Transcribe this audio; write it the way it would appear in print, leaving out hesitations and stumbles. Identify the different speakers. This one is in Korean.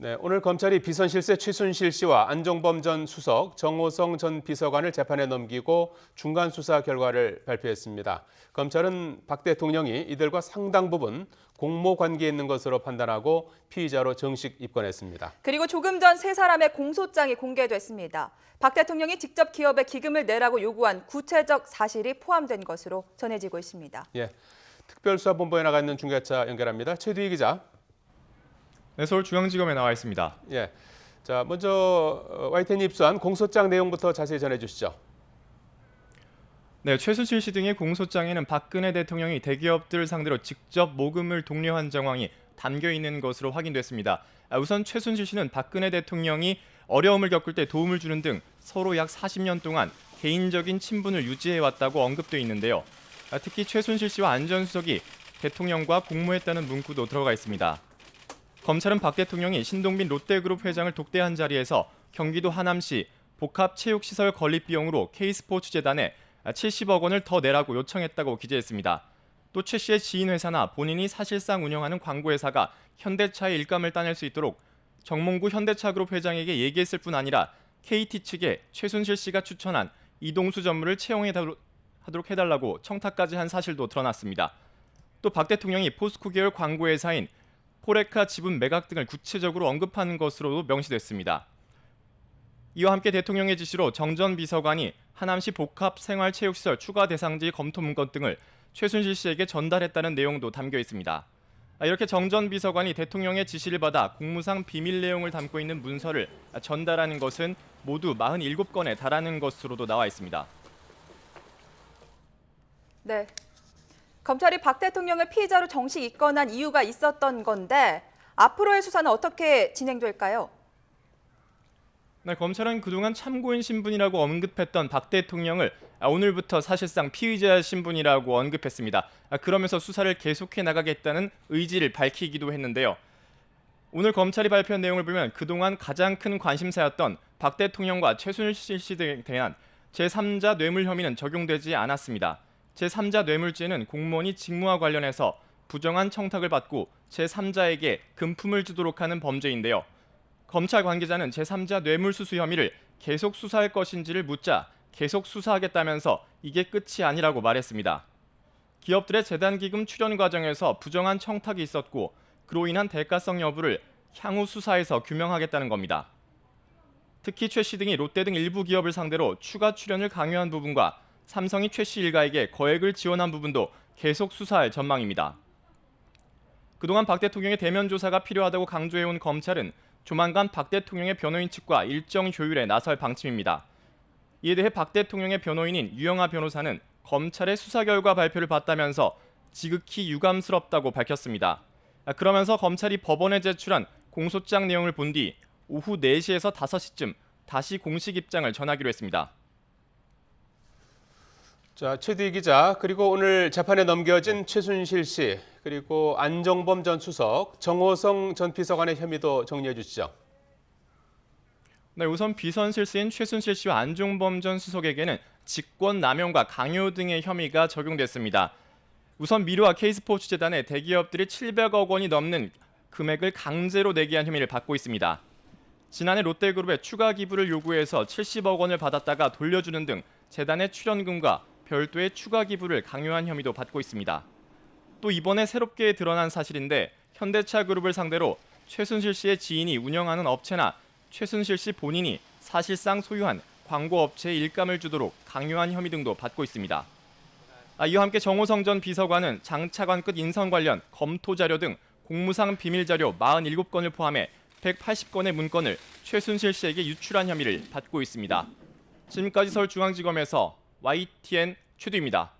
Speaker 1: 네, 오늘 검찰이 비선실세 최순실 씨와 안종범 전 수석, 정호성 전 비서관을 재판에 넘기고 중간 수사 결과를 발표했습니다. 검찰은 박 대통령이 이들과 상당 부분 공모 관계에 있는 것으로 판단하고 피의자로 정식 입건했습니다.
Speaker 2: 그리고 조금 전 세 사람의 공소장이 공개됐습니다. 박 대통령이 직접 기업에 기금을 내라고 요구한 구체적 사실이 포함된 것으로 전해지고 있습니다.
Speaker 1: 예, 특별수사본부에 나가 있는 중계차 연결합니다. 최두희 기자.
Speaker 3: 네, 서울중앙지검에 나와 있습니다.
Speaker 1: 예, 자 먼저 YTN이 입수한 공소장 내용부터 자세히 전해주시죠.
Speaker 3: 네, 최순실 씨 등의 공소장에는 박근혜 대통령이 대기업들을 상대로 직접 모금을 독려한 정황이 담겨 있는 것으로 확인됐습니다. 우선 최순실 씨는 박근혜 대통령이 어려움을 겪을 때 도움을 주는 등 서로 약 40년 동안 개인적인 친분을 유지해왔다고 언급돼 있는데요. 특히 최순실 씨와 안 전 수석이 대통령과 공모했다는 문구도 들어가 있습니다. 검찰은 박 대통령이 신동빈 롯데그룹 회장을 독대한 자리에서 경기도 하남시 복합체육시설 건립 비용으로 K스포츠재단에 70억 원을 더 내라고 요청했다고 기재했습니다. 또 최 씨의 지인 회사나 본인이 사실상 운영하는 광고회사가 현대차의 일감을 따낼 수 있도록 정몽구 현대차그룹 회장에게 얘기했을 뿐 아니라 KT 측에 최순실 씨가 추천한 이동수 전무를 채용하도록 해달라고 청탁까지 한 사실도 드러났습니다. 또 박 대통령이 포스코 계열 광고회사인 포레카 지분 매각 등을 구체적으로 언급하는 것으로도 명시됐습니다. 이와 함께 대통령의 지시로 정 전 비서관이 하남시 복합생활체육시설 추가 대상지 검토 문건 등을 최순실 씨에게 전달했다는 내용도 담겨 있습니다. 이렇게 정 전 비서관이 대통령의 지시를 받아 공무상 비밀 내용을 담고 있는 문서를 전달하는 것은 모두 47건에 달하는 것으로도 나와 있습니다.
Speaker 2: 네. 검찰이 박 대통령을 피의자로 정식 입건한 이유가 있었던 건데 앞으로의 수사는 어떻게 진행될까요?
Speaker 3: 네, 검찰은 그동안 참고인 신분이라고 언급했던 박 대통령을 오늘부터 사실상 피의자 신분이라고 언급했습니다. 그러면서 수사를 계속해 나가겠다는 의지를 밝히기도 했는데요. 오늘 검찰이 발표한 내용을 보면 그동안 가장 큰 관심사였던 박 대통령과 최순실 씨 등에 대한 제3자 뇌물 혐의는 적용되지 않았습니다. 제3자 뇌물죄는 공무원이 직무와 관련해서 부정한 청탁을 받고 제3자에게 금품을 주도록 하는 범죄인데요. 검찰 관계자는 제3자 뇌물수수 혐의를 계속 수사할 것인지를 묻자 계속 수사하겠다면서 이게 끝이 아니라고 말했습니다. 기업들의 재단기금 출연 과정에서 부정한 청탁이 있었고 그로 인한 대가성 여부를 향후 수사에서 규명하겠다는 겁니다. 특히 최 씨 등이 롯데 등 일부 기업을 상대로 추가 출연을 강요한 부분과 삼성이 최 씨 일가에게 거액을 지원한 부분도 계속 수사할 전망입니다. 그동안 박 대통령의 대면 조사가 필요하다고 강조해온 검찰은 조만간 박 대통령의 변호인 측과 일정 조율에 나설 방침입니다. 이에 대해 박 대통령의 변호인인 유영하 변호사는 검찰의 수사 결과 발표를 봤다면서 지극히 유감스럽다고 밝혔습니다. 그러면서 검찰이 법원에 제출한 공소장 내용을 본 뒤 오후 4시에서 5시쯤 다시 공식 입장을 전하기로 했습니다.
Speaker 1: 자, 최두희 기자, 그리고 오늘 재판에 넘겨진 최순실 씨, 그리고 안종범 전 수석, 정호성 전 비서관의 혐의도 정리해 주시죠.
Speaker 3: 네, 우선 비선실세인 최순실 씨와 안종범 전 수석에게는 직권남용과 강요 등의 혐의가 적용됐습니다. 우선 미르와 K스포츠재단에 대기업들이 700억 원이 넘는 금액을 강제로 내게 한 혐의를 받고 있습니다. 지난해 롯데그룹에 추가 기부를 요구해서 70억 원을 받았다가 돌려주는 등 재단의 출연금과 별도의 추가 기부를 강요한 혐의도 받고 있습니다. 또 이번에 새롭게 드러난 사실인데 현대차 그룹을 상대로 최순실 씨의 지인이 운영하는 업체나 최순실 씨 본인이 사실상 소유한 광고업체에 일감을 주도록 강요한 혐의 등도 받고 있습니다. 이와 함께 정호성 전 비서관은 장차관 끝 인선 관련 검토 자료 등 공무상 비밀 자료 47건을 포함해 180건의 문건을 최순실 씨에게 유출한 혐의를 받고 있습니다. 지금까지 서울중앙지검에서 YTN 최두입니다.